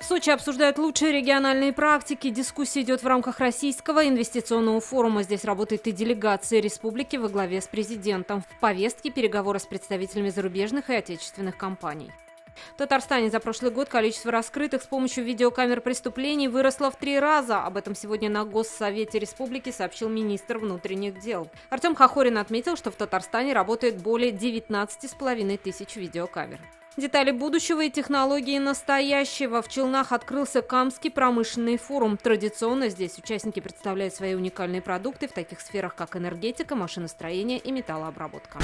Сочи обсуждают лучшие региональные практики. Дискуссия идет в рамках Российского инвестиционного форума. Здесь работает и делегация республики во главе с президентом. В повестке переговоры с представителями зарубежных и отечественных компаний. В Татарстане за прошлый год количество раскрытых с помощью видеокамер преступлений выросло в 3 раза. Об этом сегодня на Госсовете республики сообщил министр внутренних дел. Артем Хохорин отметил, что в Татарстане работает более 19,5 тысяч видеокамер. Детали будущего и технологии настоящего. В Челнах открылся Камский промышленный форум. Традиционно здесь участники представляют свои уникальные продукты в таких сферах, как энергетика, машиностроение и металлообработка.